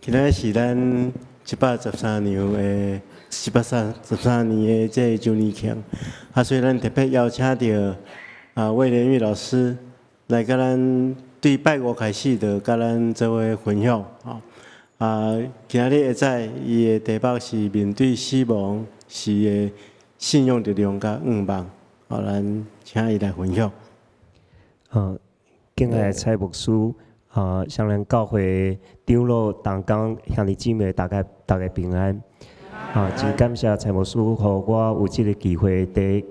今仔是咱113年的113年的这个周年庆，所以咱特别邀请到魏连玉老师来甲咱对拜五开始就甲咱做伙分享今日下早伊的题目是面对死亡时的信用力量甲愿望，咱请伊来分享。敬爱的蔡牧师，双连教会长老同工兄弟姊妹，大家平安。真感谢蔡牧师，予我有这个机会，在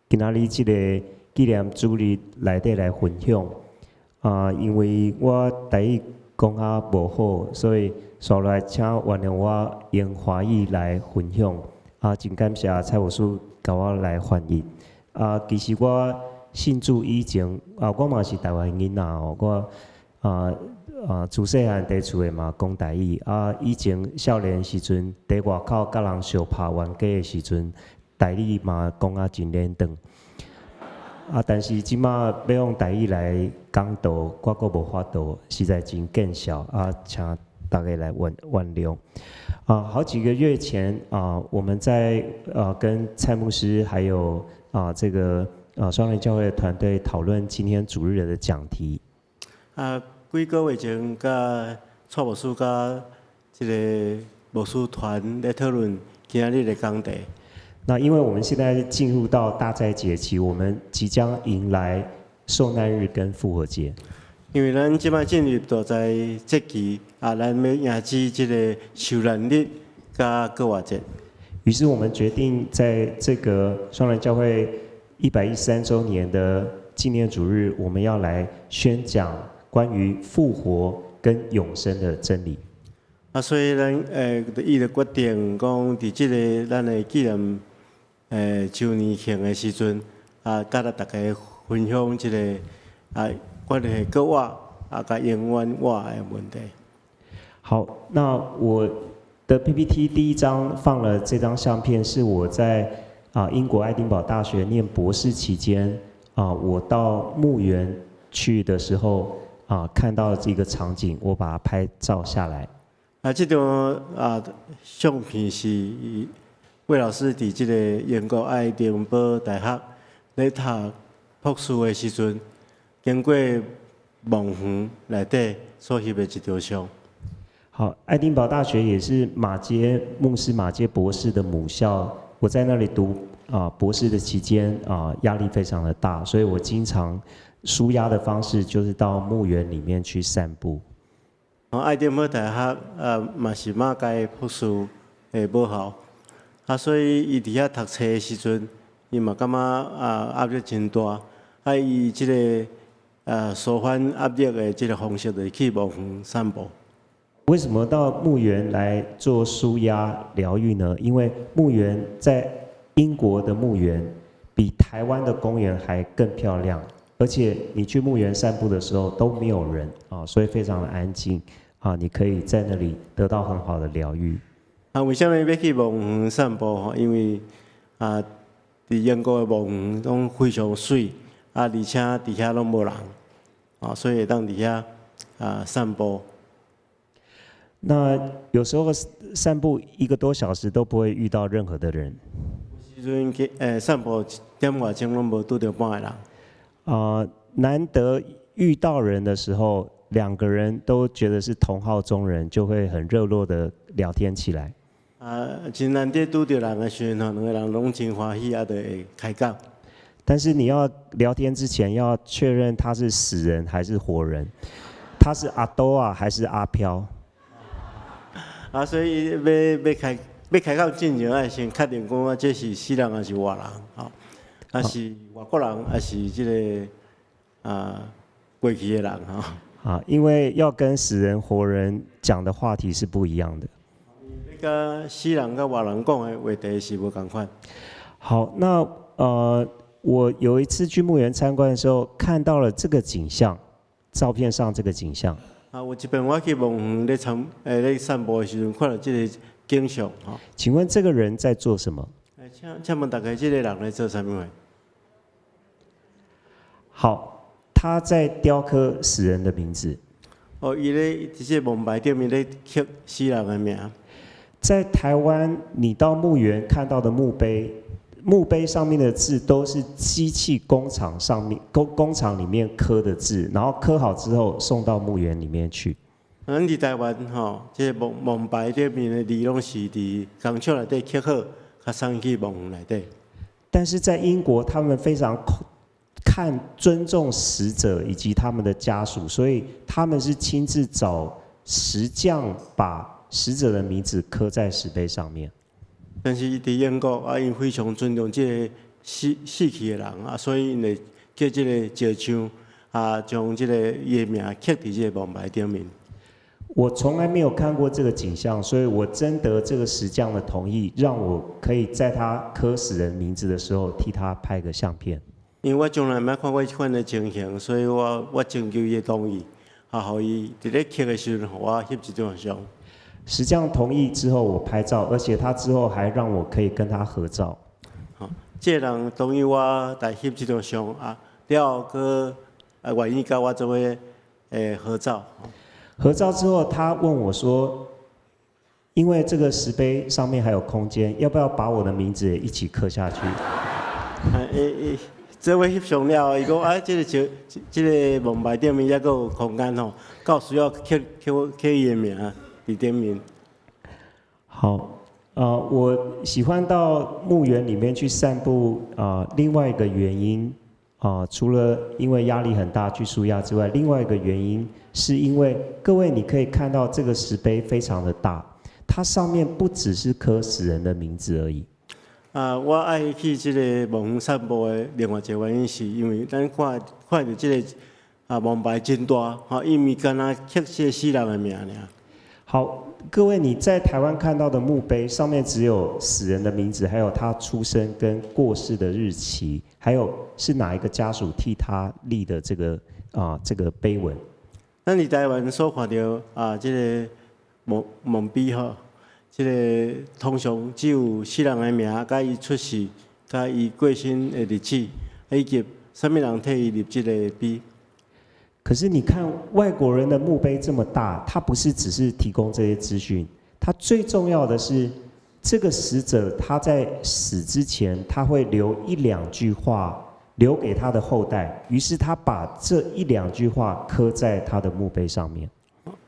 今仔日这个纪念主日内底来分享。因为我台语讲无好，所以所来请原谅我用华语来分享。真感谢蔡牧师甲我来翻译。其实我信主以前，我嘛是台湾囡仔我自细汉伫厝诶嘛讲台语，以前少年时阵伫外口甲人相拍冤家诶时阵，台语嘛讲真连长。但是即马要用台语来讲道，我阁无法度，实在真见笑请大家来原谅。好几个月前我们在跟蔡牧师还有这个双联教会的团队讨论今天主日的讲题。几个月前，甲蔡牧师甲这个牧师团咧讨论今仔日的讲题。那因为我们现在进入到大斋节期，我们即将迎来受难日跟复活节。因为咱即摆进入大斋节期，咱要迎接这个受难日甲复活节。于是我们决定在这个双联教会113周年的纪念主日，我们要来宣讲关于复活跟永生的真理。所以咱伊就决定讲，伫即个咱的纪念周年庆的时阵，甲大家分享即个关于国活甲永远活的问题。好，那我的 PPT 第一张放了这张相片，是我在英国爱丁堡大学念博士期间我到墓园去的时候看到这个场景，我把它拍照下来。这张相片是魏老师伫即个英国爱丁堡大学咧读博士的时阵，经过墓园内底所翕的一张相。好，爱丁堡大学也是牧师马街博士的母校。我在那里读博士的期间压力非常的大，所以我经常舒压的方式就是到墓园里面去散步。爱丁堡大学嘛是马街博士的母校，所以伊伫遐读册的时阵，伊嘛感觉压力真大，伊即个舒缓压力的即个方式，就是去墓园散步。为什么到墓园来做舒压疗愈呢？因为墓园在英国的墓园比台湾的公园还更漂亮，而且你去墓园散步的时候都没有人所以非常的安静你可以在那里得到很好的疗愈。为什么要去墓园散步？因为伫英国的墓园拢非常水而且伫遐拢无人所以会当伫遐散步。那有时候散步1个多小时都不会遇到任何的人。有时阵散步1点外钟拢无拄到半个人。难得遇到人的时候，2个人都觉得是同好中人，就会很热络的聊天起来。真难得拄到人的时阵，2个人拢真欢喜就会开讲。但是你要聊天之前要确认他是死人还是活人，他是阿多还是阿飘。所以要开讲进前，要先确定讲这是死人还是活人是外国人还是这个过去的人因为要跟死人活人讲的话题是不一样的。跟死人跟活人讲的话题是无同款。好，那我有一次去墓园参观的时候，看到了这个景象，照片上这个景象。有一遍我去墓园咧散步的时阵，看到这个景象请问这个人在做什么？请问大家这个人在做什么？好，他在雕刻死人的名字。哦，伊咧伫这蒙牌顶面咧刻死人的名。在台湾，你到墓园看到的墓碑，墓碑上面的字都是机器工厂上面工厂里面刻的字，然后刻好之后送到墓园里面去。咱伫台湾吼，这蒙牌顶面的字拢是伫工厂内底刻好，甲送去墓内底。但是在英国，他们非常尊重死者以及他们的家属，所以他们是亲自找石匠把死者的名字刻在石碑上面。但是伫英国啊，因非常尊重这个死去的人啊，所以因会叫这个石匠啊，将这个伊的名刻伫这个蒙牌顶面。我从来没有看过这个景象，所以我征得这个石匠的同意，让我可以在他刻死人名字的时候替他拍个相片。因为我从来没看过这款的情形，所以我征求伊的同意，啊，互伊伫咧刻的时阵，互我翕一张相。石匠同意之后，我拍照，而且他之后还让我可以跟他合照。这个人同意我来翕这张相啊，了后愿意跟我做合照。合照之后，他问我说：“因为这个石碑上面还有空间，要不要把我的名字也一起刻下去？”做伙翕相了，伊讲啊，这个蒙牌顶面还佫有空间吼，到需要刻伊的名伫顶面。好，我喜欢到墓园里面去散步，另外一个原因，除了因为压力很大去舒压之外，另外一个原因是因为各位你可以看到这个石碑非常的大，它上面不只是刻死人的名字而已。我爱去这个蒙园散步的另外一个原因，是因为咱看到这个蒙牌真大，伊毋是干那刻些死人的名尔。好，各位你在台湾看到的墓碑上面只有死人的名字，还有他出生跟过世的日期，还有是哪一个家属替他立的这个碑文。咱伫台湾所看到这个墓碑吼。这个通常只有死人的名、甲伊出世、甲伊过身的日子，以及什么人替伊立这个碑。可是你看外国人的墓碑这么大，他不是只是提供这些资讯，他最重要的是这个死者他在死之前，他会留一两句话留给他的后代，于是他把这一两句话刻在他的墓碑上面。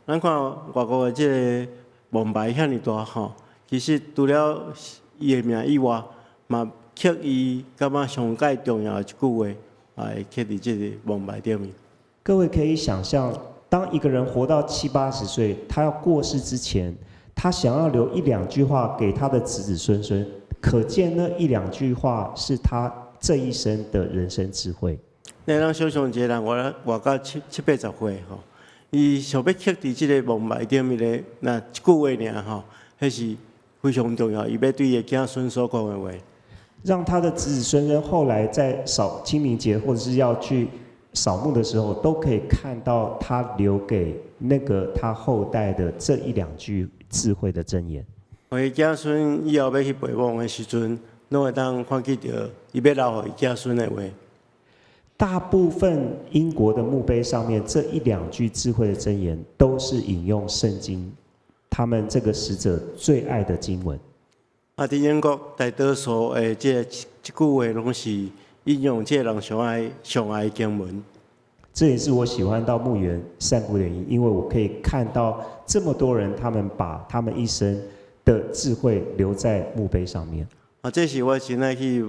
咱看外国的这个蒙牌遐尼大吼，其实除了伊的名以外，嘛刻伊感觉上界重要的一句话，会刻伫这个蒙牌顶面。各位可以想象，当一个人活到70、80岁，他要过世之前，他想要留一两句话给他的子子孙孙，可见那一两句话是他这一生的人生智慧。咱想象一个人活到70、80岁吼。伊想要刻伫即个蒙牌顶面咧，那一句话尔吼，迄是非常重要。伊要对伊的子孙所讲的话，让他的子子孙孙后来在扫清明节或者是要去扫墓的时候，都可以看到他留给那个他后代的这一两句智慧的箴言。互伊子孙以后要去陪墓的时阵，拢会当看见到伊要留互伊子孙的话。大部分英国的墓碑上面这一两句智慧的箴言，都是引用圣经，他们这个死者最爱的经文。伫英国大多数的这句话，拢是引用这人上爱的经文。这也是我喜欢到墓园散步的原因，因为我可以看到这么多人，他们把他们一生的智慧留在墓碑上面。这是我真爱去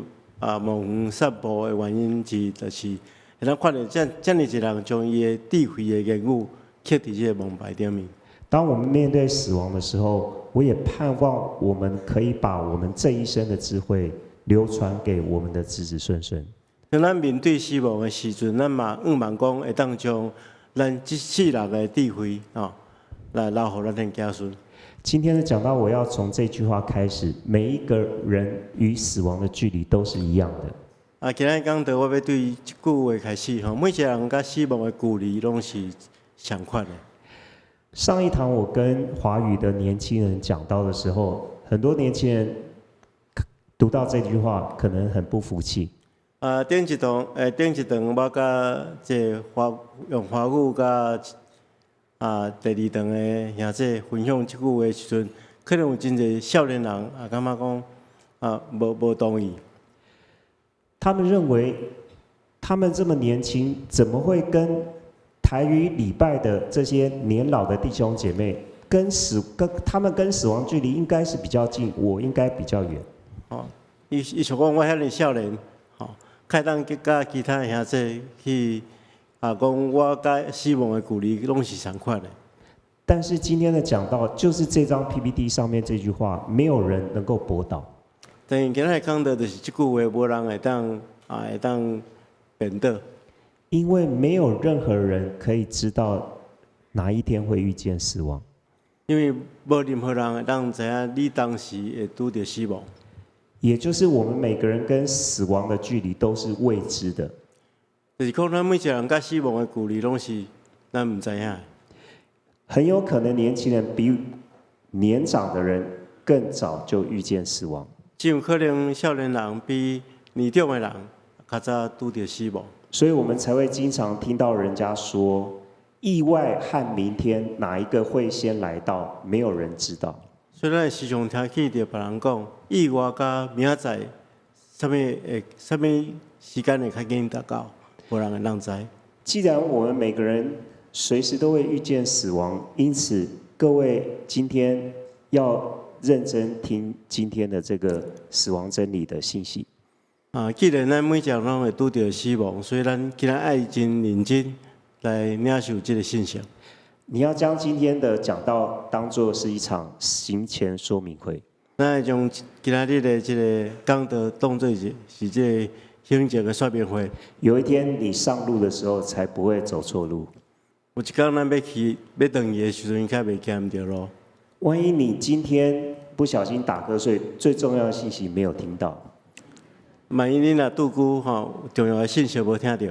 墓园散步的原因之一，就是会当看到这么一个人将伊的智慧的言语刻伫这个蒙牌顶面。当我们面对死亡的时候，我也盼望我们可以把我们这一生的智慧流传给我们的子子孙孙。当咱面对死亡的时阵，咱嘛望讲会当将咱这世人的智慧来留互咱的子孙。今天的讲到，我要从这句话开始：每一个人与死亡的距离都是一样的。今日讲到我要对这句话开始每一个人甲死亡的距离拢是相款的。上一堂我跟华语的年轻人讲到的时候，很多年轻人读到这句话，可能很不服气。顶一堂我甲这用华语甲第二堂的兄弟分享即句话的时阵，可能有真侪少年人感觉讲无同意。他们认为，他们这么年轻，怎么会跟台语礼拜的这些年老的弟兄姐妹，他们跟死亡距离应该是比较近，我应该比较远。伊想讲我遐尼少年，开当甲其他兄弟去讲我甲死亡的距离拢是相款的。但是今天的讲道就是这张 PPT 上面这句话，没有人能够驳倒。但今仔讲到就是即句话，无人会当辩倒。因为没有任何人可以知道哪一天会遇见死亡。因为无任何人会当知影你当时会拄着死亡。也就是我们每个人跟死亡的距离都是未知的。就是讲，咱每一个人甲死亡的距离拢是咱唔知影的。很有可能年轻人比年长的人更早就遇见死亡。真有可能少年人比年长的人较早拄着死亡。所以我们才会经常听到人家说，意外和明天哪一个会先来到，没有人知道。所以咱时常听见着别人讲，意外甲明仔载，什么时间会较紧达到，无人会当知。既然我们每个人随时都会遇见死亡，因此各位今天要认真听今天的这个死亡真理的信息。既然咱每一个人拢会拄着死亡，所以咱今仔爱真认真来领受这个信息。你要将今天的讲道当作是一场行前说明会。咱会将今仔日的这个讲道当作是这个行前的说明会。有一天你上路的时候，才不会走错路。有一天咱要转去的时阵，较袂惊着路。万一你今天不小心打瞌睡，最重要的信息没有听到。万一你若拄久重要的信息无听到，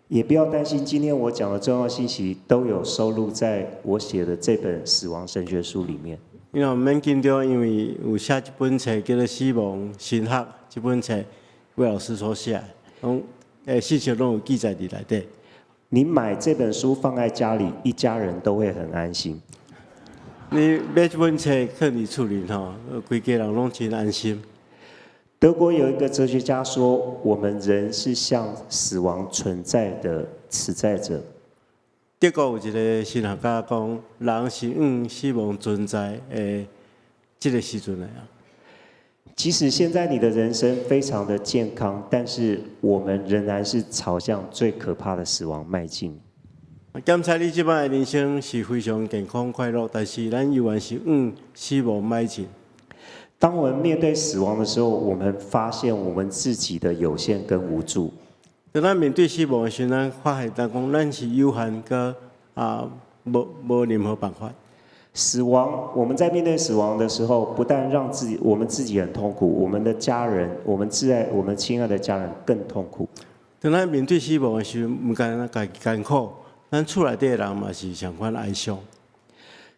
也不要担心，今天我讲的重要信息都有收录在我写的这本死亡神学书里面。你若毋免紧张，因为有写一本册叫做《死亡神学》，这本册魏老师所写，信息拢有记载伫内底。你买这本书放在家里，一家人都会很安心。你买这本册放伫厝里规家人拢真安心。德国有一个哲学家说，我们人是像死亡存在的存在者。德国有一个神学家讲，人是死亡存在的这个时阵的啊。即使现在你的人生非常的健康，但是我们仍然是朝向最可怕的死亡迈进。检查你即摆的人生是非常健康快乐，但是咱依然是死亡迈进。当我们面对死亡的时候，我们发现我们自己的有限跟无助。当咱面对死亡的时候，咱发现讲咱是有限个无任何办法。死亡，我们在面对死亡的时候，不但让我们自己很痛苦，我们的家人，我们亲爱的家人更痛苦。当咱面对死亡的时候，唔干咱家己艰苦，咱厝内底的人嘛是相款哀伤。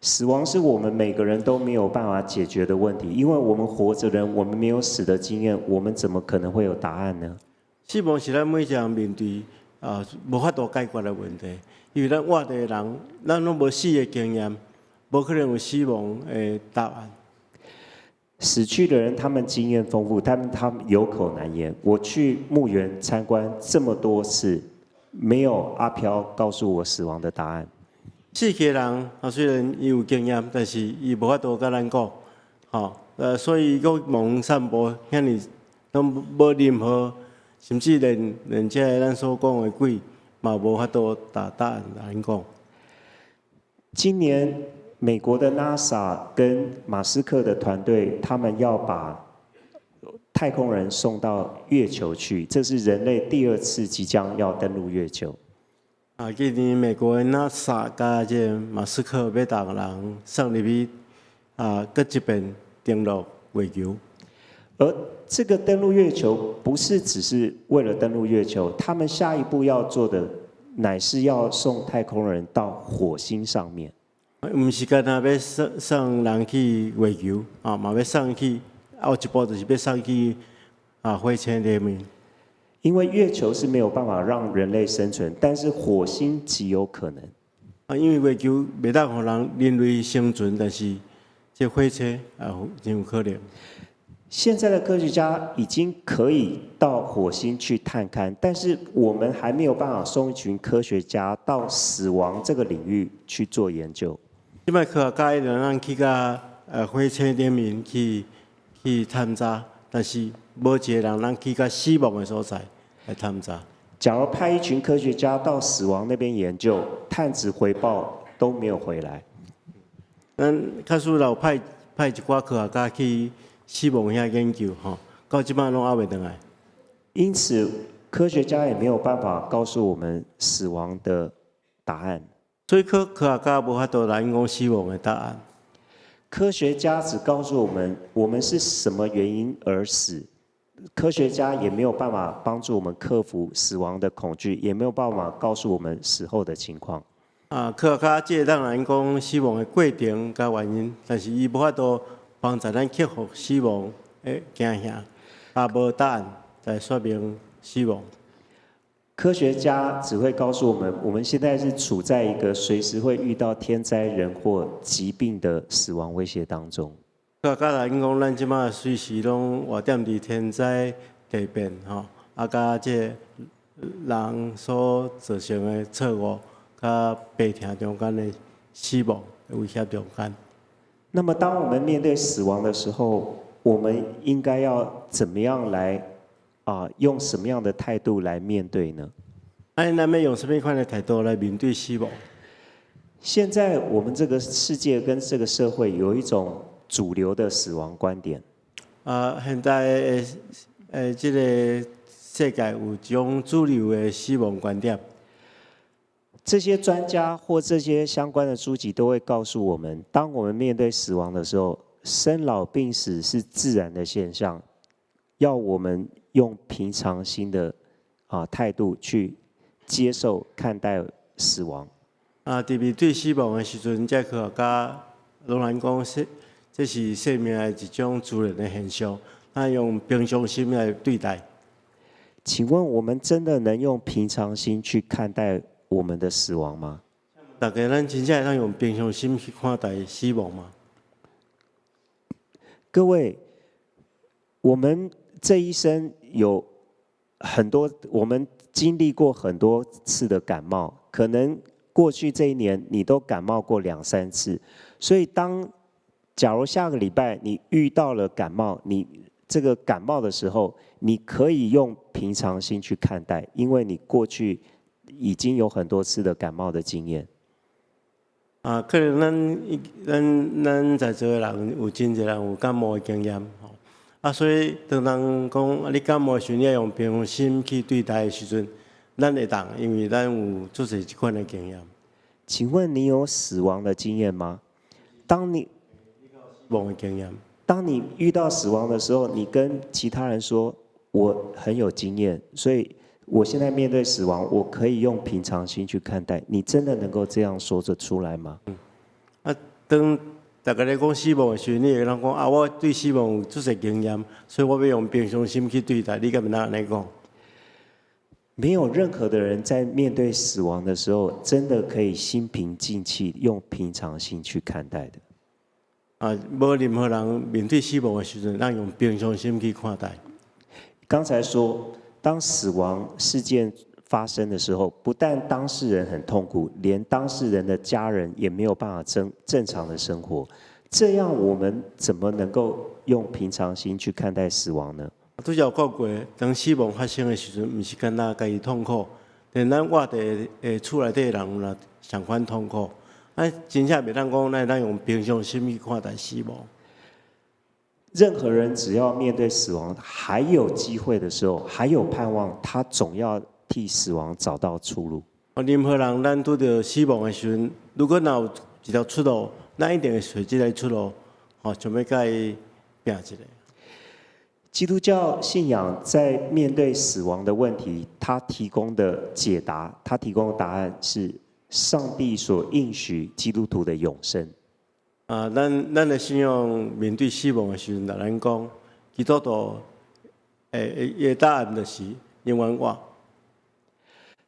死亡是我们每个人都没有办法解决的问题，因为我们活着人，我们没有死的经验，我们怎么可能会有答案呢？死亡是咱每一个人面对无法度解决的问题，因为咱活着的人，咱拢无死的经验，无可能有死亡的答案。死去的人，他们经验丰富，他们有口难言。我去墓园参观这么多次，没有阿飘告诉我死亡的答案。死去的人虽然伊有经验，但是伊无法度甲咱讲，所以讲网散播遐尼拢无任何，甚至连这咱所讲的鬼嘛无法度答案来讲。今年美国的 NASA 跟马斯克的团队，他们要把太空人送到月球去，这是人类第2次即将要登陆月球。今年美国的 NASA 加这马斯克要带人送入去搁一遍登陆月球。而这个登陆月球不是只是为了登陆月球，他们下一步要做的乃是要送太空人到火星上面。唔是干那要送人去月球嘛要送去，后一步就是要送去火星里面。因为月球是没有办法让人类生存，但是火星极有可能。因为月球袂当互人类生存，但是这火车也真有可能。现在的科学家已经可以到火星去探勘，但是我们还没有办法送一群科学家到死亡这个领域去做研究。即摆科学家让人去到火车顶面去探查，但是无一个人去到死亡的所在来探查。假如派一群科学家到死亡那边研究，探子回报都没有回来。咱较输老派一寡科学家去死亡遐研究吼，到即摆拢还袂倒来。因此，科学家也没有办法告诉我们死亡的答案。所以科学家无法度来讲死亡的答案。科学家只告诉我们是什么原因而死。科学家也没有办法帮助我们克服死亡的恐惧，也没有办法告诉我们死后的情况。科学家只会当人讲死亡的过程甲原因，但是伊无法度帮助咱克服死亡的惊吓，也无答案来说明死亡。科学家只会告诉我们现在是处在一个随时会遇到天灾人祸、疾病的死亡威胁当中。科学家来讲，咱即马随时拢活踮伫天灾地变吼，甲这人所造成的错误，甲病痛中间的死亡的威胁中间。那么，当我们面对死亡的时候，我们应该要怎么样来用什么样的态度来面对呢？咱要用什么款的态度来面对死亡？现在我们这个世界跟这个社会有一种主流的死亡观点。现在这个世界有一种主流的死亡观点。这些专家或这些相关的书籍都会告诉我们，当我们面对死亡的时候，生老病死是自然的现象，要我们用平常心的态度去接受看待死亡。伫面对死亡的时阵，这科学家拢然讲这是生命的一种自然的现象，咱用平常心来对待。请问我们真的能用平常心去看待我们的死亡吗？大家咱真正会当用平常心去看待死亡吗？各位，我们这一生有很多，我们经历过很多次的感冒，可能过去这一年你都感冒过2、3次，所以假如下个礼拜你遇到了感冒，你这个感冒的时候，你可以用平常心去看待，因为你过去已经有很多次的感冒的经验。可能咱在座的人有真侪人有感冒的经验吼，所以当人讲你感冒的时候，你要用平常心去对待的时阵，咱会当，因为咱有做侪这款的经验。请问你有死亡的经验吗？当你死亡的经验。当你遇到死亡的时候，你跟其他人说：“我很有经验，所以我现在面对死亡，我可以用平常心去看待。”你真的能够这样说得出来吗？当大家咧讲死亡的时候，你会当讲我对死亡有足侪经验，所以我要用平常心去对待。你敢毋能安尼讲？没有任何的人在面对死亡的时候，真的可以心平静气，用平常心去看待的。无任何人面对死亡的时阵，咱用平常心去看待。刚才说，当死亡事件发生的时候，不但当事人很痛苦，连当事人的家人也没有办法正常的生活。这样我们怎么能够用平常心去看待死亡呢？拄则有讲过，当死亡发生的时阵，毋是干那家己痛苦，连咱活伫厝内底的人也相款痛苦。真正袂当讲，咱用平常心去看待死亡。任何人只要面对死亡还有机会的时候，还有盼望，他总要替死亡找到出路。任何人，咱拄到死亡的时阵，如果若有一条出路，咱一定会找这个出路，想要甲伊拼一个。基督教信仰在面对死亡的问题，他提供的解答，他提供的答案是上帝所应许基督徒的永生。咱的信仰面对死亡的时阵，咱讲基督徒的答案就是永远活。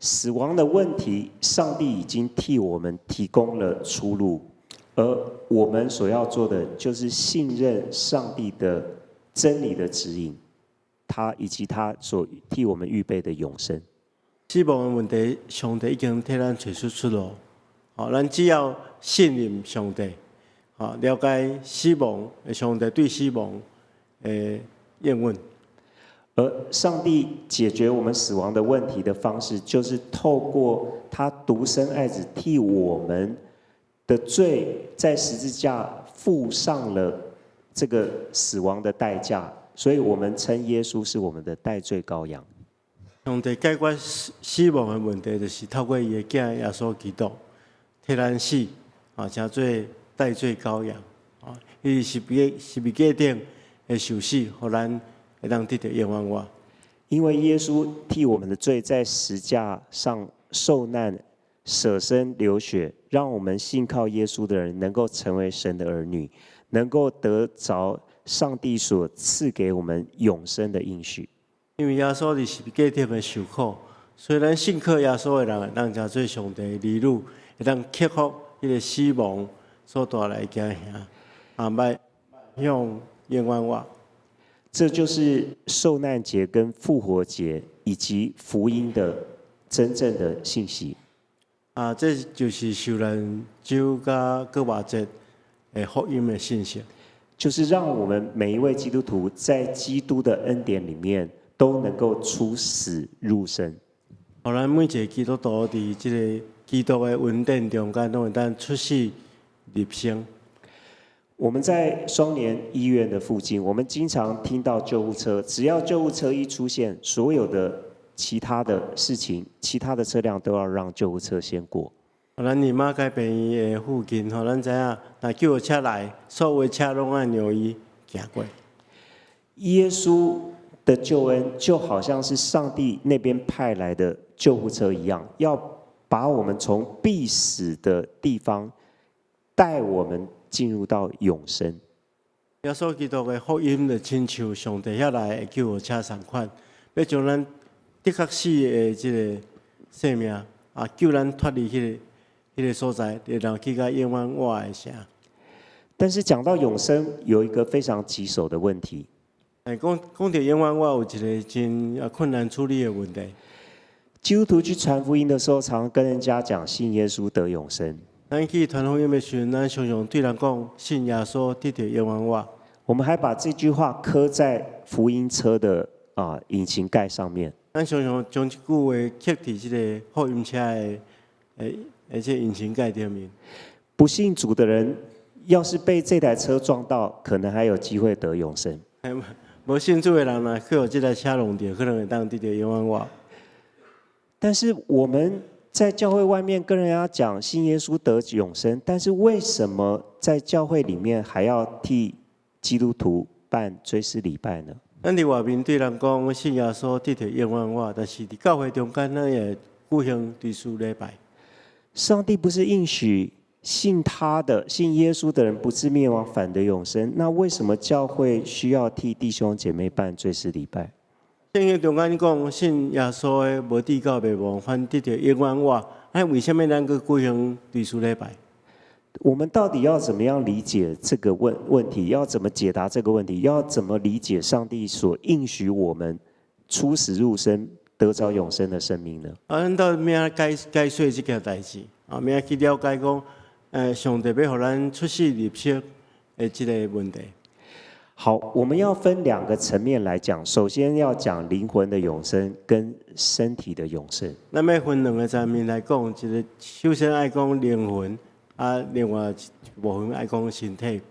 死亡的问题，上帝已经替我们提供了出路，而我们所要做的就是信任上帝的真理的指引，他以及他所替我们预备的永生。死亡的问题，上帝已经替咱找出出路。咱只要信任上帝，了解死亡，上帝对死亡的应允。而上帝解决我们死亡的问题的方式，就是透过他独生爱子替我们的罪在十字架付上了这个死亡的代价，所以我们称耶稣是我们的代罪羔羊。上帝解决死亡的问题，就是透过伊的囝耶稣基督替咱死，成做代罪羔羊。伊是十字架顶的受死，互咱会当得到冤枉我。因为耶稣替我们的罪在十字架上受难、舍身流血，让我们信靠耶稣的人能够成为神的儿女，能够得着上帝所赐给我们永生的应许。因为耶稣伫十字架顶的受苦，所以咱信靠耶稣的人会当成做上帝的儿女，会当克服迄个死亡所带来的惊吓，莫向冤枉我。这就是受难节跟复活节以及福音的真正的信息。这就是受难周甲过活节的福音的信息，就是让我们每一位基督徒在基督的恩典里面都能够出死入生。互咱每一个基督徒伫即个基督的恩典中间，都会当出死入生。我们在双连医院的附近，我们经常听到救护车，只要救护车一出现，所有的其他的事情、其他的车辆都要让救护车先过。咱姨妈该病院的附近，咱知影，若救护车来，所有的车拢按让伊行过。耶稣的救恩就好像是上帝那边派来的救护车一样，要把我们从必死的地方带我们进入到永生。耶稣基督的福音就亲像上帝遐来的救护车同款，要将咱的确死的即个生命救咱脱离迄个所在，然后去到冤枉我的城。但是讲到永生，有一个非常棘手的问题。讲到冤枉我，有一个真困难处理的问题。基督徒去传福音的时候，常跟人家讲信耶稣得永生。咱去传福音的时阵，咱常常对人讲信耶稣得到冤枉我。我们还把这句话刻在福音车的引擎盖上面。咱常常将这句话刻伫这个福音车的这引擎盖顶面。不信主的人，要是被这台车撞到，可能还有机会得永生。无信主的人呢，去互这台车弄到，可能会当得到冤枉我。但是我们在教会外面跟人家讲信耶稣得永生，但是为什么在教会里面还要替基督徒办追思礼拜呢？咱伫外面对人讲信耶稣得到冤枉我，但是伫教会中间，咱也举行追思礼拜。上帝不是应许信耶稣的人不至灭亡，反得永生？那为什么教会需要替弟兄姐妹办追思礼拜？圣经中间讲信耶稣的无至到灭亡，反得到冤枉我。为什么咱去举行追思礼拜？我们到底要怎么样理解这个问题？要怎么解答这个问题？要怎么理解上帝所应许我们出死入生、得着永生的生命呢？咱到明解说这件代志，明去了解讲，上帝要互咱出死入生的这个问题。好，我们要分两个层面来讲。首先要讲灵魂的永生跟身体的永生。咱要分两个层面来讲，一个首先爱讲灵魂，另外一部分爱讲身体。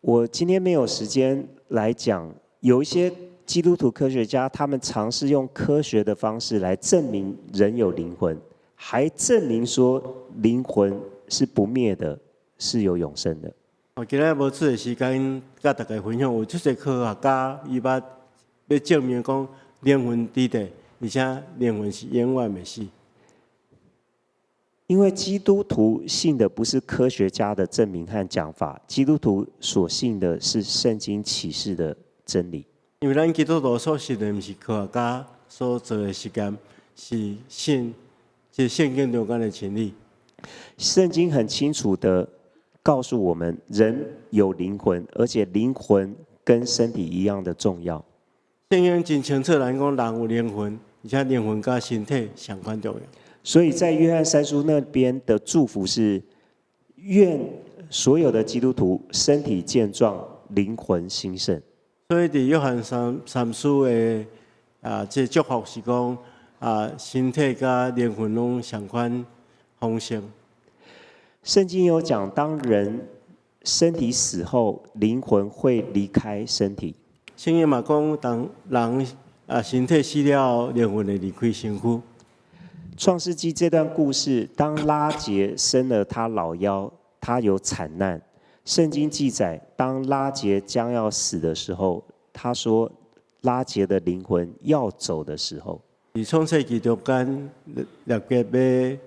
我今天没有时间来讲，有一些基督徒科学家，他们尝试用科学的方式来证明人有灵魂，还证明说灵魂是不灭的，是有永生的。今日无出的时间，甲大家分享，有出些科学家伊要证明讲灵魂伫地，而且灵魂是永远袂死。因为基督徒信的不是科学家的证明和讲法，基督徒所信的是圣经启示的真理。因为咱基督徒所信的，毋是科学家所做的实验，是圣经中间的真理。圣经很清楚的告诉我们，人有灵魂，而且灵魂跟身体一样的重要。圣经真清楚人讲人有灵魂，而且灵魂跟身体相关重要。所以在约翰三书那边的祝福是，愿所有的基督徒身体健壮，灵魂兴盛。所以伫约翰三书的这祝福是讲身体甲灵魂拢相关丰盛。圣经有讲，当人身体死后，灵魂会离开身体。圣经嘛讲，当人身体死了，灵魂会离开身躯。创世纪这段故事，当拉结生了他老幺，他有惨难。圣经记载，当拉结将要死的时候，他说拉结的灵魂要走的时候。伫创世纪中间，列结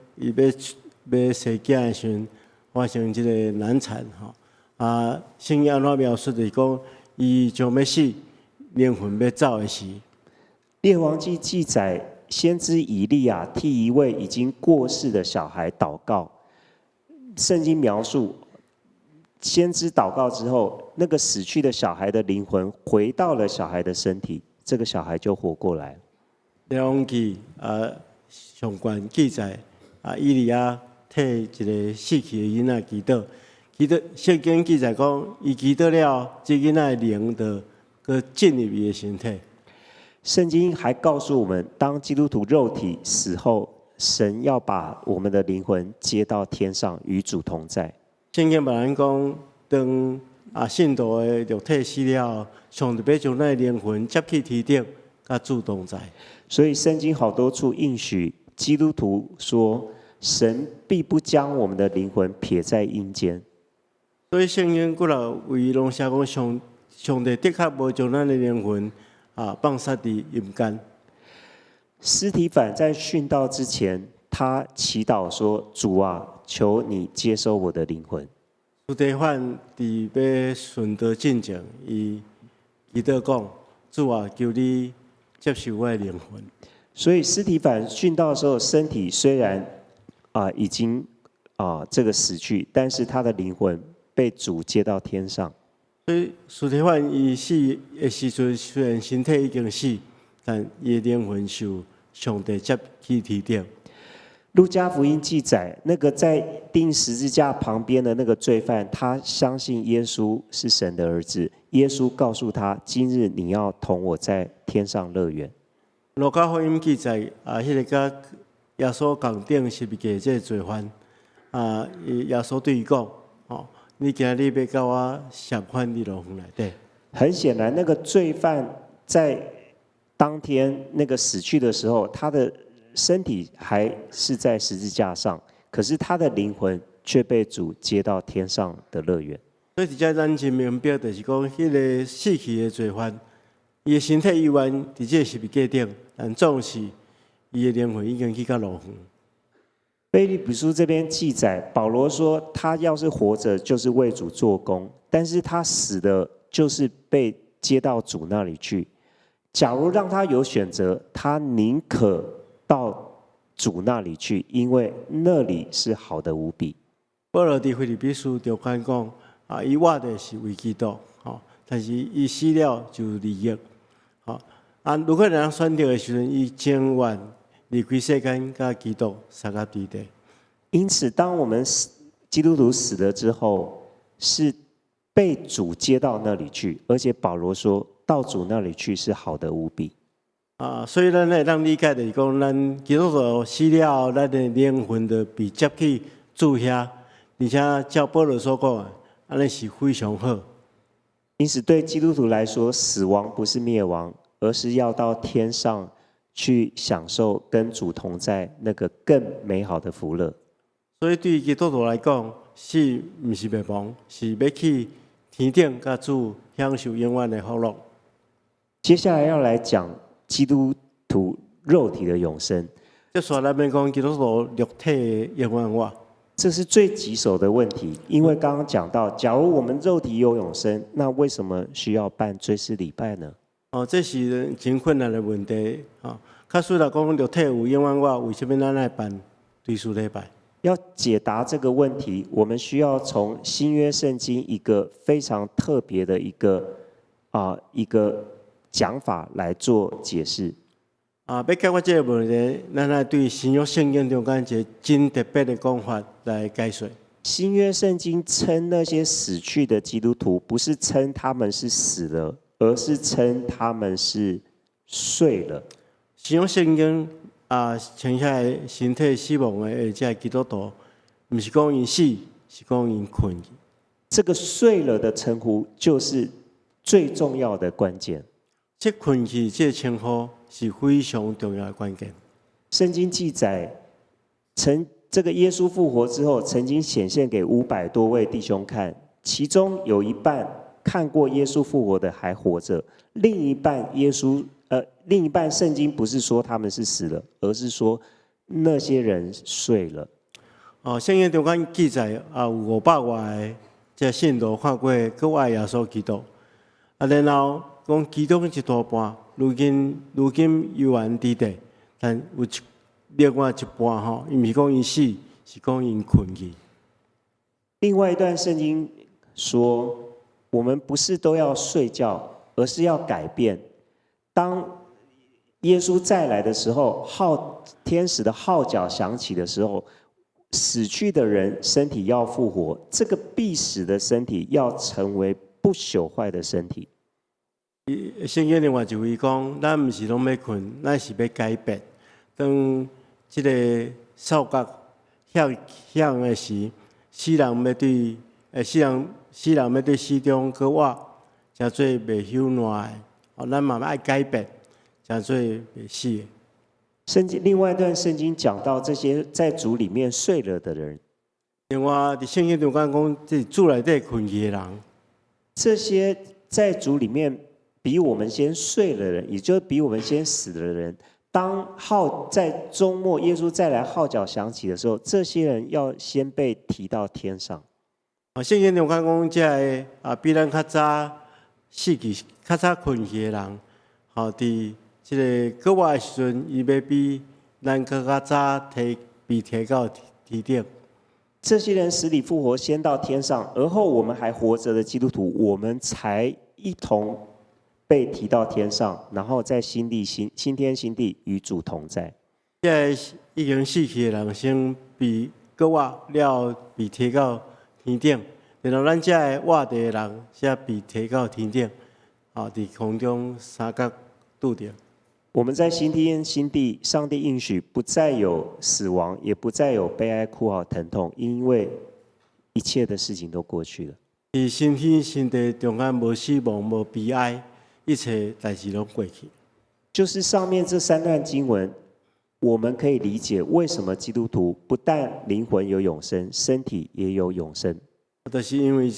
要生囝的时阵，发生这个难产吼。圣经安怎描述就是讲，伊将要死，灵魂要走的时。列王记记载，先知以利亚替一位已经过世的小孩祷告。圣经描述，先知祷告之后，那个死去的小孩的灵魂回到了小孩的身体，这个小孩就活过来了。列王记上悬记载以利亚替一个死去的囡仔祈祷，圣经记载讲，伊祈祷了，这囡仔的灵就佮进入伊的身体。圣经还告诉我们，当基督徒肉体死后，神要把我们的灵魂接到天上，与主同在。圣经别人讲，当信徒的肉体死了，上帝要将咱的灵魂接去天顶，甲主同在。所以圣经好多处应许基督徒说，神必不将我们的灵魂撇在阴间。所以圣经过来为拢写讲，上帝的确无将咱的灵魂放杀伫阴间。司提反在殉道之前，他祈祷说：“主啊，求你接收我的灵魂。”司提反伫要顺道进前，伊祈祷讲：“主啊，求你接受我的灵魂。”所以司提反殉道的时候，身体虽然已经这个死去，但是他的灵魂被主接到天上。所以司提反伊死的时阵，虽然身体已经死，但伊的灵魂受上帝接去天顶。路加福音记载，那个在钉十字架旁边的那个罪犯，他相信耶稣是神的儿子。耶稣告诉他：“今日你要同我在天上乐园。”路加福音记载迄个甲耶稣共顶十字架这个罪犯耶稣对伊讲：“你今日要甲我相款伫牢房内底。”很显然，那个罪犯在当天那个死去的时候，他的身体还是在十字架上，可是他的灵魂却被主接到天上的乐园。所以，在咱真明白，就是讲，迄个死去的罪犯，伊的身体依然伫这十字架顶，但总是伊的灵魂已经去到牢房。腓立比书这边记载，保罗说，他要是活着，就是为主做工；但是他死的，就是被接到主那里去。假如让他有选择，他宁可到主那里去，因为那里是好的无比。保罗伫腓立比书中间讲，伊活的是为基督，但是伊死了就利益，如果人选择的时阵，伊情愿离开世间，甲基督相合对地。因此，当我们基督徒死了之后，是被主接到那里去，而且保罗说到主那里去是好的无比。所以咱会当理解就是讲，咱基督徒死了，咱的灵魂就被接去主遐，而且照保罗所讲，安尼是非常好。因此，对基督徒来说，死亡不是灭亡，而是要到天上去享受跟主同在那个更美好的福乐。所以，对基督徒来讲，死不是灭亡，是要去天顶甲主享受永远的福乐。接下来要来讲基督徒肉体的永生。这说咱们讲基督徒肉体的永远活，这是最棘手的问题，因为刚刚讲到，假如我们肉体有永生，那为什么需要办追思礼拜呢？这是真困难的问题。假使若讲肉体有永远我，为什么咱爱办追思礼拜？要解答这个问题，我们需要从新约圣经一个非常特别的一个讲法来做解释。要解决这个问题，咱爱对新约圣经中间一个真特别的讲法来解说。新约圣经称那些死去的基督徒，不是称他们是死了，而是称他们是睡了。新约圣经剩下来身体死亡的这基督徒，不是讲因死，是讲因困去。这个睡了的称呼，就是最重要的关键。这困去这称呼是非常重要的关键。圣经记载，这个耶稣复活之后，曾经显现给500多位弟兄看，其中有一半看过耶稣复活的还活着，另一半圣经不是说他们是死了，而是说那些人睡了。圣经中间记载有500外的这信徒看过，佮爱耶稣基督，然后讲其中一大半，如今犹原伫地，但有另外一半伊毋是讲因死，是讲因困去。另外一段圣经说，我们不是都要睡觉，而是要改变。当耶稣再来的时候，天使的号角响起的时候，死去的人身体要复活，这个必死的身体要成为不朽坏的身体。圣经另外一位讲，咱毋是拢要困，咱是要改变。当即个扫角响的时，死人要对死中搁活，诚做袂朽烂的。咱嘛爱改变，诚做袂死的。另外一段圣经讲到这些在主里面睡了的人。另外，伫圣经中讲，这主内底困去的人，这些在主里面比我们先睡了的人，也就是比我们先死的人。当在周末耶稣再来号角响起的时候，这些人要先被提到天上。圣经中讲，这个比咱较早死去、较早困去的人，伫即个搁活的时阵，伊要比咱更较早被提到天顶。这些人死里复活，先到天上，而后我们还活着的基督徒，我们才一同被提到天上，然后在新天新地与主同在。这已经死去的人，先被搁活了，被提到天顶，然后咱这个活着的人，才被提到天顶，伫空中三角拄着。我们在新天新地，上帝应许不再有死亡，也不再有悲哀、哭嚎、疼痛，因为一切的事情都过去了。伫新天新地中间，无死亡，无悲哀。一切代志拢过去，就是上面这3段经文，我们可以理解为什么基督徒不但灵魂有永生，身体也有永生。就是因为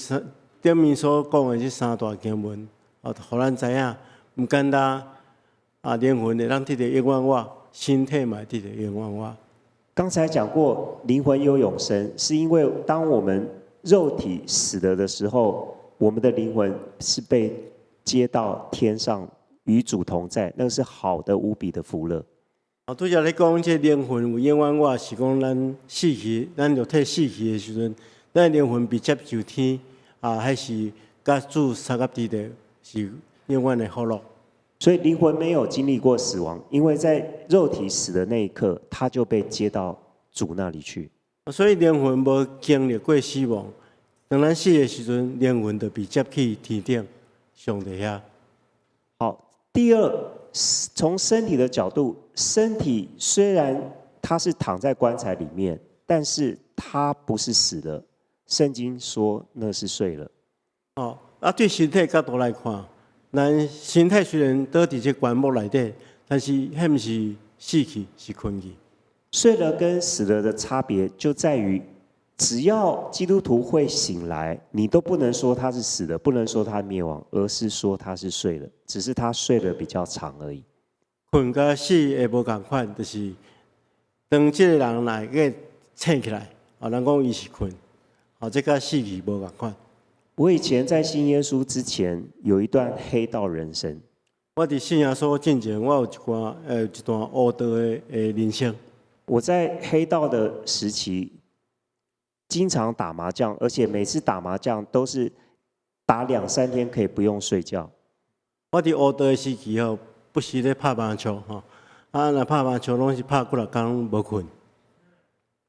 顶面所讲的这3大经文，互咱知影，唔简单灵魂会当得到永远活，身体嘛得到永远活。刚才讲过，灵魂有永生，是因为当我们肉体死了的时候，我们的灵魂是被接到天上与主同在，那是好的无比的福乐。拄则咧讲，这灵魂有永远活，是讲咱死去，咱肉体死去的时阵，咱灵魂被接受天，还是甲主三甲地的，是永远的福乐。所以灵魂没有经历过死亡，因为在肉体死的那一刻，他就被接到主那里去。所以灵魂无经历过死亡，当咱死的时阵，灵魂就被接去天顶。上帝遐。好，第二，从身体的角度，身体虽然它是躺在棺材里面，但是它不是死的。圣经说那是睡了。对身体角度来看，咱身体虽然倒伫这棺木内底，但是迄毋是死去，是困去。睡了跟死了的差别就在于，只要基督徒会醒来，你都不能说他是死的，不能说他灭亡，而是说他是睡了，只是他睡得比较长而已。困甲死会无共款，就是当这个人来个醒起来，人讲伊是困，这甲死去无共款。我以前在信耶稣之前，有一段黑道人生。我伫信耶稣进前，我有一段黑道的人生。我在黑道的时期，经常打麻将，而且每次打麻将都是打2-3天可以不用睡觉。我伫黑道的时期吼，不时咧拍麻将吼，若拍麻将拢是拍几6天无困。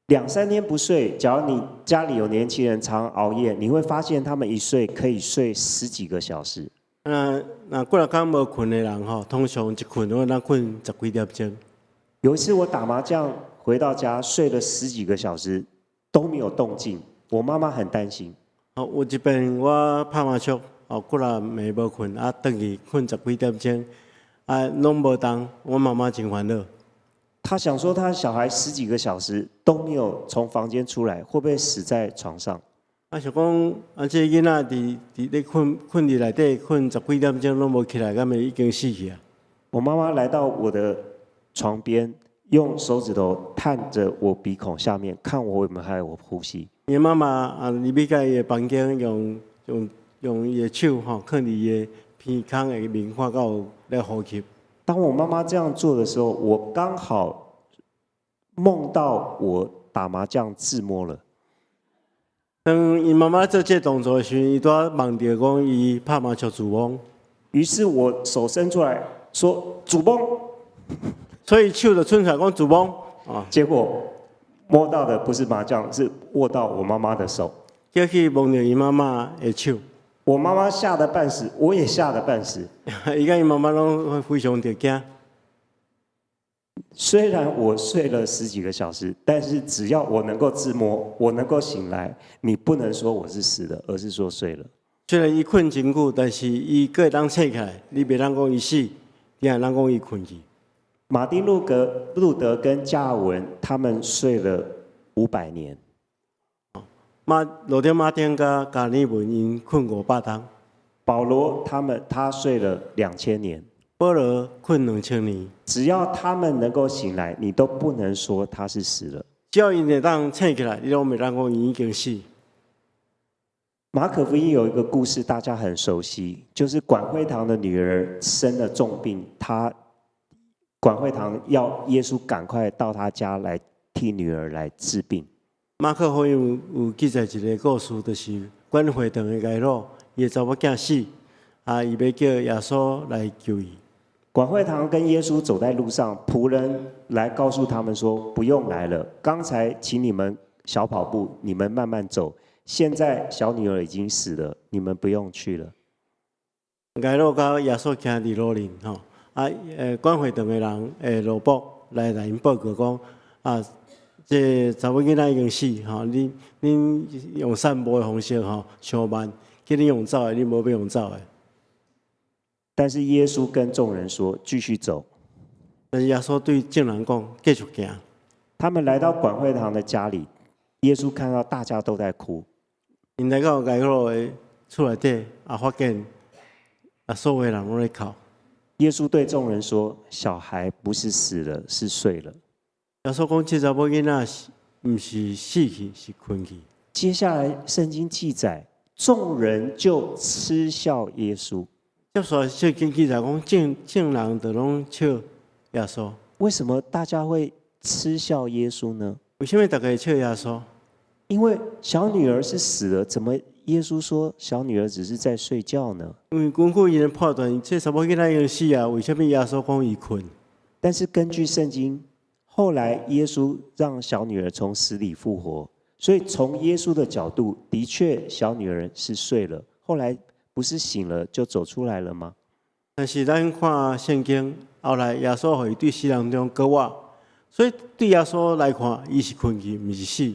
2-3天不睡，假如你家里有年轻人常熬夜，你会发现他们一睡可以睡10几个小时。那几6天无困的人吼，通常一困都能困10几点钟。有一次我打麻将回到家，睡了10几个小时都没有动静，我妈妈很担心。有一遍我拍麻将，几日暝无困，转去困10几点钟，拢无动，我妈妈真烦恼。他想说，他小孩10几个小时都没有从房间出来，会不会死在床上？想讲，这囡仔伫咧困伫内底困10几点钟拢无起来，敢咪已经死去啊？我妈妈来到我的床边，用手指头探着我鼻孔下面，看我有没有还有呼吸。伊妈妈入去伊的房间，用伊的手放伫伊的鼻孔的面，看到有咧呼吸。当我妈妈这样做的时候，我刚好梦到我打麻将自摸了。当伊妈妈做这动作的时候，伊拄梦到讲伊拍麻将自摸，于是我手伸出来说主摸，所以手就伸出来讲自摸结果摸到的不是麻将，是握到我妈妈的手，叫去摸到伊妈妈的手。我妈妈吓得半死，我也吓得半死。伊甲伊妈妈拢非常的惊。虽然我睡了10几个小时，但是只要我能够自摸，我能够醒来，你不能说我是死了，而是说睡了。虽然伊困真久，但是伊个会当醒起来，你别当讲伊死，你也当讲伊困去。马丁路德跟加尔文他们睡了500年。路德马丁甲加尔文因困500天。保罗他睡了2000年。保罗困2000年。只要他们能够醒来，你都不能说他是死了。只要因会当醒起来，你拢袂当讲伊已经死。马可福音有一个故事，大家很熟悉，就是管会堂的女儿生了重病，管会堂要耶稣赶快到他家来替女儿来治病。马可福音有记载一个故事，就是管会堂的耶路，伊的查某囝死，伊要叫耶稣来救伊。管会堂跟耶稣走在路上，仆人来告诉他们说：“不用来了，刚才请你们小跑步，你们慢慢走。现在小女儿已经死了，你们不用去了。”耶路甲耶稣徛伫路林吼，管会堂的人罗卜来因报告讲这查某囡仔已经死吼，恁用散步的方式吼，伤慢，叫你用走的，你无要用走的。但是耶稣跟众人说：“继续走。”但是耶稣对众人讲：“继续行。”他们来到管会堂的家里，耶稣看到大家都在哭。因来到耶路的厝内底，发现所有人拢在哭。耶稣对众人说：“小孩不是死了，是睡了。”耶稣讲：“这查某囡仔不是死去，是困去。”接下来圣经记载，众人就嗤笑耶稣。接下来圣经记载讲，众人就拢笑耶稣。为什么大家会嗤笑耶稣呢？为什么大家会笑耶稣？因为小女儿是死了，怎么耶稣说小女儿只是在睡觉呢？因为根据伊的判断，这查某囡仔已经死啊，为什么耶稣讲伊困？但是根据圣经，后来耶稣让小女儿从死里复活，所以从耶稣的角度，的确小女儿是睡了，后来不是醒了就走出来了吗？但是咱看圣经，后来耶稣互伊对死人中搁活，所以对耶稣来看，伊是困去，毋是死。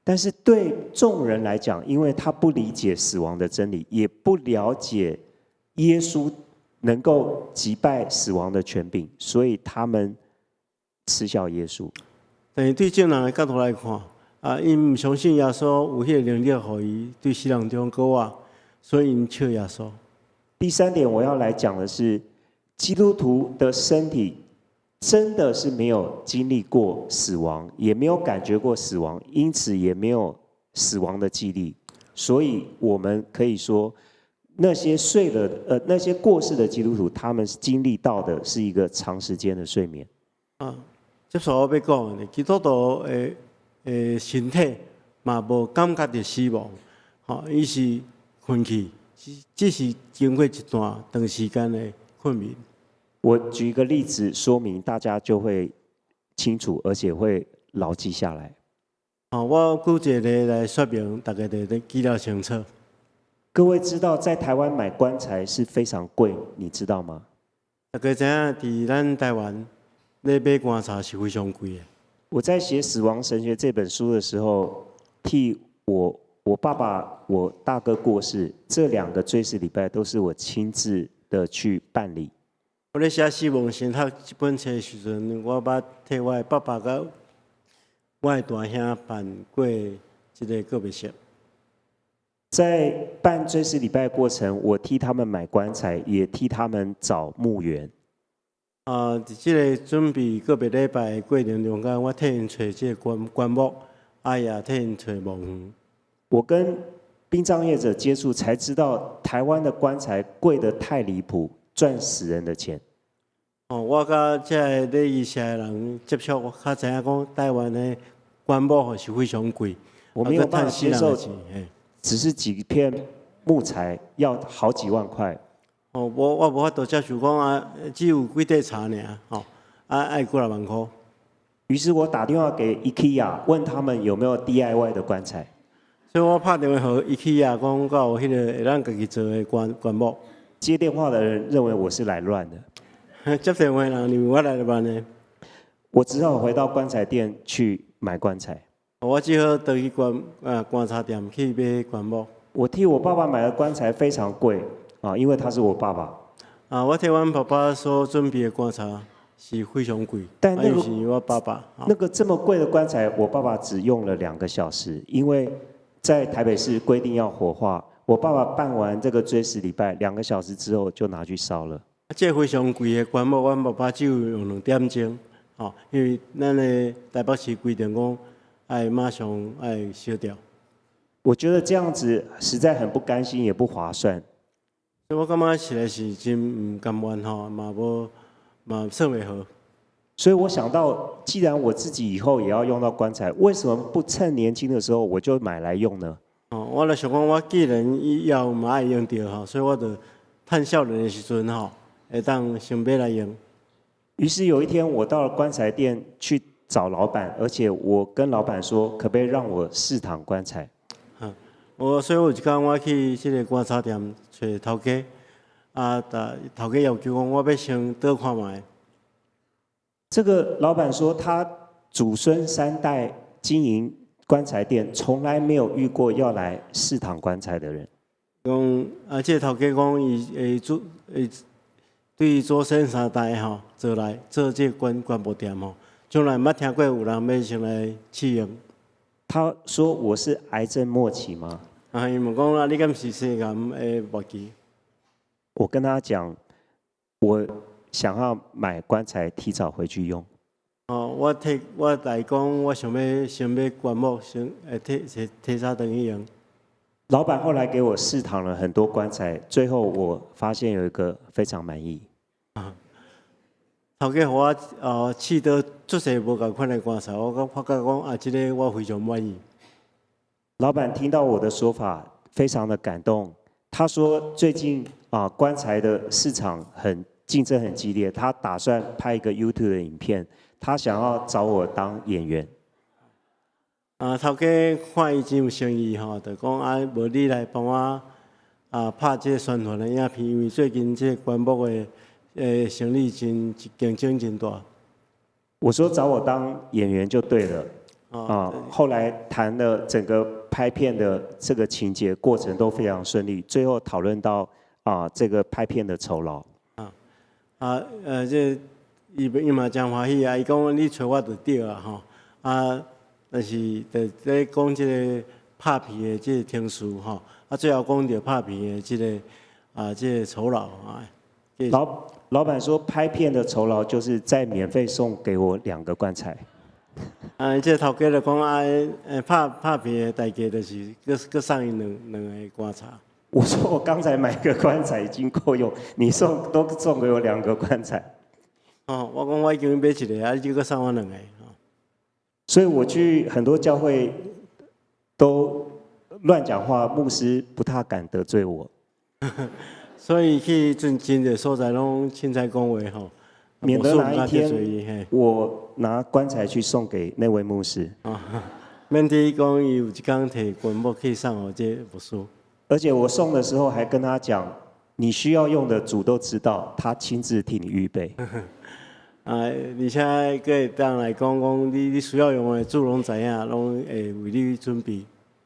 但是对众人来讲，因为他不理解死亡的真理，也不了解耶稣能够击败死亡的权柄，所以他们嗤笑耶稣。但是对众人的角度来看，因毋相信耶稣有迄个能力，互伊对死人中搁活，所以因笑耶稣。第3点，我要来讲的是，基督徒的身体真的是没有经历过死亡，也没有感觉过死亡，因此也没有死亡的记忆。所以我们可以说，那些那些过世的基督徒，他们经历到的是一个长时间的睡眠。接续我要讲的，基督徒的身体嘛无感觉到死亡，伊是困去，只是经过一段长时间的困眠。我举一个例子说明，大家就会清楚，而且会牢记下来。我举一个例来说明，大家就记了清楚。各位知道，在台湾买棺材是非常贵，你知道吗？大家知影，伫咱台湾，咧买棺材是非常贵的。我在写《死亡神学》这本书的时候，替我爸爸、我大哥过世，这2个追思礼拜都是我亲自的去办理。我咧写《死亡神学》这本册的时阵，我捌替我的爸爸甲我的大兄办过这个告别式。在办追思礼拜过程，我替他们买棺材，也替他们找墓园。伫这个准备告别礼拜的过程中间，我替因找这个棺木，也替因找墓园。我跟殡葬业者接触，才知道台湾的棺材贵得太离谱，赚死人的钱。我甲这个礼仪社的人接触，我较知影讲台湾的棺木是非常贵，我没有办法接受，只是几片木材要好几万块。我无法度接受讲只有几块茶尔，爱几万块。于是我打电话给 IKEA， 问他们有没有 DIY 的棺材。所以我拍电话给 IKEA， 讲到迄个会咱家己做的棺木。接电话的人认为我是来乱的。接电话的人认为我来乱的。我只好回到棺材店去买棺材。我只好倒去棺材店去买棺木。我替我爸爸买的棺材非常贵因为他是我爸爸。我替阮爸爸所准备的棺材是非常贵，但那个是我爸爸。那个这么贵的棺材，我爸爸只用了2个小时，因为在台北市规定要火化。我爸爸办完这个追思礼拜2个小时之后就拿去烧了。这非常贵的棺木，阮爸爸只有用2点钟，因为咱的台北市规定讲，爱马上爱烧掉。我觉得这样子实在很不甘心，也不划算。所以我感觉实在是真唔甘愿嘛算袂好。所以我想到，既然我自己以后也要用到棺材，为什么不趁年轻的时候我就买来用呢？我来想讲，我既然以后嘛爱用到所以我就趁少年的时阵会当先买来用。于是有一天，我到了棺材店去找老板，而且我跟老板说，可不可以让我试躺棺材？所以有一天我去这个棺材店找头家，头家要求讲我要先倒看卖。这个老板说，他祖孙3代经营棺材店，从来没有遇过要来试躺棺材的人。这个头家讲对祖孙3代做这棺木店从来捌听过有人要先来试用。他说：“我是癌症末期吗？”伊问讲你敢是肺癌的末期？我跟他讲，我想要买棺材提早回去用。我来讲，我想要先买棺木，先提早回去用。老板后来给我试躺了很多棺材，最后我发现有一个非常满意。头家给我试到足侪无共款的棺材，我发觉讲这个我非常满意。老板听到我的说法，非常的感动。他说最近棺材的市场竞争很激烈，他打算拍一个 YouTube 的影片，他想要找我当演员。头家看伊真有诚意就讲无你来帮我拍这个宣传的影片，因为最近这棺木的生意竞争真大。我说找我当演员就对了。后来谈了整个拍片的这个情节过程都非常顺利，最后讨论到这个拍片的酬劳。这伊嘛真欢喜伊讲你找我就对但是在讲这个拍片的这个天数最后讲到拍片的这个酬劳老板说拍片的酬劳就是再免费送给我2个棺材。这头家就讲拍片的代价就是各送伊两个棺材。我说我刚才买个棺材已经够用，你都送给我2个棺材。哦，我讲我已经买一个，啊，你搁送我2个。所以我去很多教会都乱讲话，牧师不太敢得罪我。所以去真侪所在拢凊彩讲话吼，免得哪一天无事不敢得罪伊我拿棺材去送给那位牧师。免得讲伊有一天摕棺木去送互这牧师。而且我送的时候还跟他讲，你需要用的主都知道，他亲自替你预备。而且佫会当来讲你需要用的主拢知影，拢会为你准备。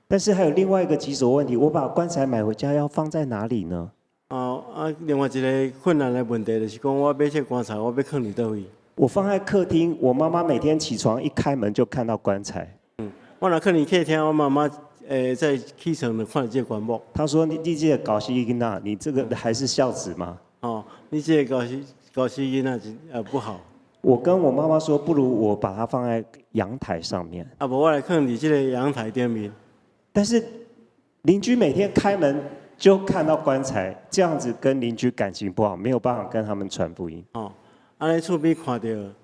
但是还有另外一个棘手问题，我把棺材买回家要放在哪里呢？另外一个困难的问题就是讲，我买这棺材，我要放伫倒位？我放在客厅，我妈妈每天起床一开门就看到棺材。我若放伫客厅，我妈妈在起床就看到这棺木。她说：“你这个搞死囡仔，你这个还是孝子吗？”你这个搞死囡仔不好。我跟我妈妈说，不如我把它放在阳台上面。无我来放伫这个阳台顶面。但是邻居每天开门就看到棺材，这样子跟邻居感情不好，没有办法跟他们传福音。安尼厝边看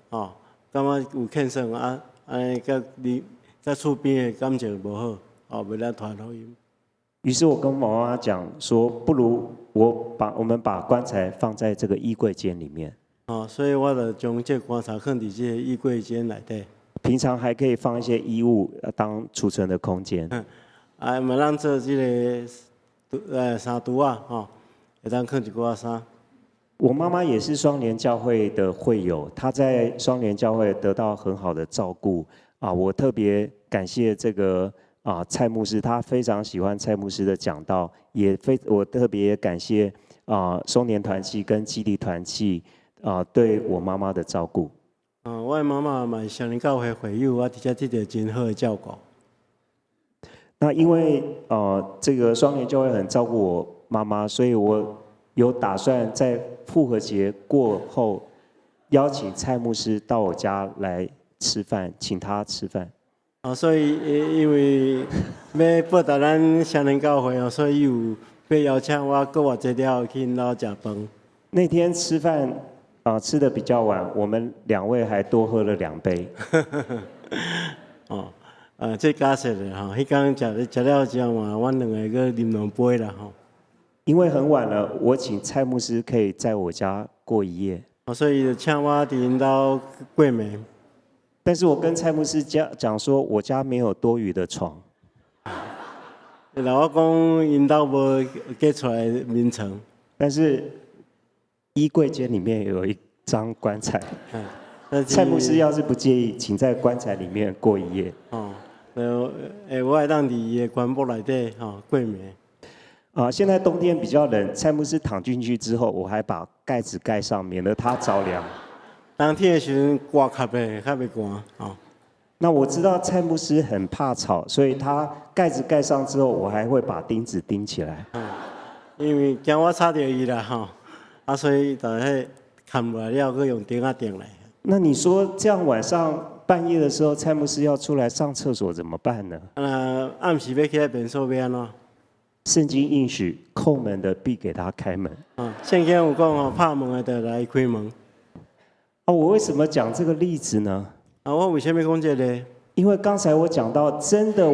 到，感觉有欠生安尼甲厝边的感情无好，袂当传福音。于是我跟妈妈讲说，不如我们把棺材放在这个衣柜间里面。所以我就将这棺材放伫这个衣柜间内底。平常还可以放一些衣物当储存的空间。嘛，咱做这个衫橱会当放一寡衫。我妈妈也是双联教会的会友，她在双联教会得到很好的照顾我特别感谢这个蔡牧师，他非常喜欢蔡牧师的讲道，我特别感谢双联团契跟基地团契对我妈妈的照顾。我的妈妈嘛是双联教会会友，我伫遮得到真好的照顾。那因为这个双联教会很照顾我妈妈，所以我有打算在复活节过后邀请蔡牧师到我家来吃饭，请他吃饭。所以因为要报答咱双联教会所以有被邀请我搁偌济了去因兜食饭。那天吃饭吃得比较晚，我们2位还多喝了2杯。这假设的迄天食了之后嘛，阮2个搁啉2杯啦因为很晚了，我请蔡牧师可以在我家过一夜。所以就请我伫因兜过暝。但是我跟蔡牧师讲说，我家没有多余的床。然后我讲因兜无结出来眠床。但是衣柜间里面有一张棺材。蔡牧师要是不介意，请在棺材里面过一夜。我会当伫伊的棺木内底过暝。现在冬天比较冷，蔡牧师躺进去之后，我还把盖子盖上，免得他着凉。冬天的时阵刮卡呗，较袂寒。那我知道蔡牧师很怕吵，所以他盖子盖上之后，我还会把钉子钉起来。因为惊我吵到伊啦所以就迄砍落来了，佮用钉钉来。那你说这样晚上半夜的时候，蔡牧师要出来上厕所怎么办呢？暗时要起来便所要安怎？圣经应许叩门的必给他开门。圣经有讲拍门的就来开门。我为什么讲这个例子呢？我为什么讲这个？因为刚才我讲到，真的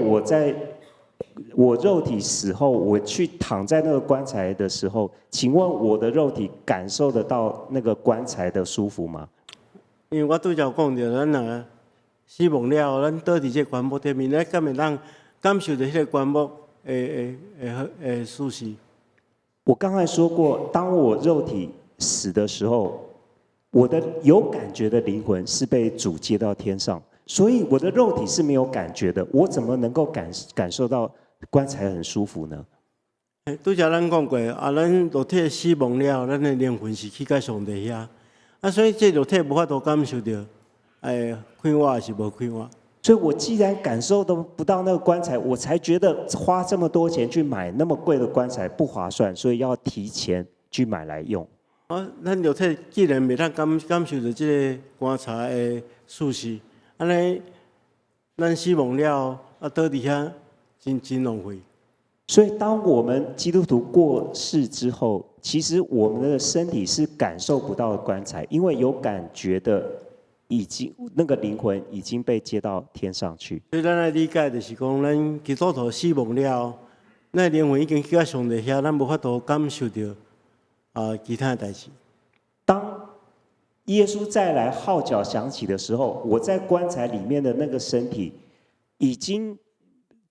我肉体死后，我去躺在那个棺材的时候，请问我的肉体感受得到那个棺材的舒服吗？因为我拄则讲着，咱若死亡了，咱倒伫这棺木顶面，咱敢会当感受到迄个棺木的舒适？我刚才说过，当我肉体死的时候，我的有感觉的灵魂是被主接到天上，所以我的肉体是没有感觉的，我怎么能够感受到棺材很舒服呢？拄则咱讲过，咱肉体死亡了，咱的灵魂是去到上帝遐，所以这肉体无法度感受到，快活还是无快活。所以我既然感受都不到那个棺材，我才觉得花这么多钱去买那么贵的棺材不划算，所以要提前去买来用。咱肉体既然袂当感受到这个棺材的舒适，安尼咱死亡了倒伫遐真浪费。所以，当我们基督徒过世之后，其实我们的身体是感受不到棺材，因为有感觉的已经那个灵魂已经被接到天上去。所以咱来理解就是讲，咱基督徒死亡了，咱灵魂已经去到上帝遐，咱无法度感受到其他的代志。当耶稣再来号角响起的时候，我在棺材里面的那个身体，已经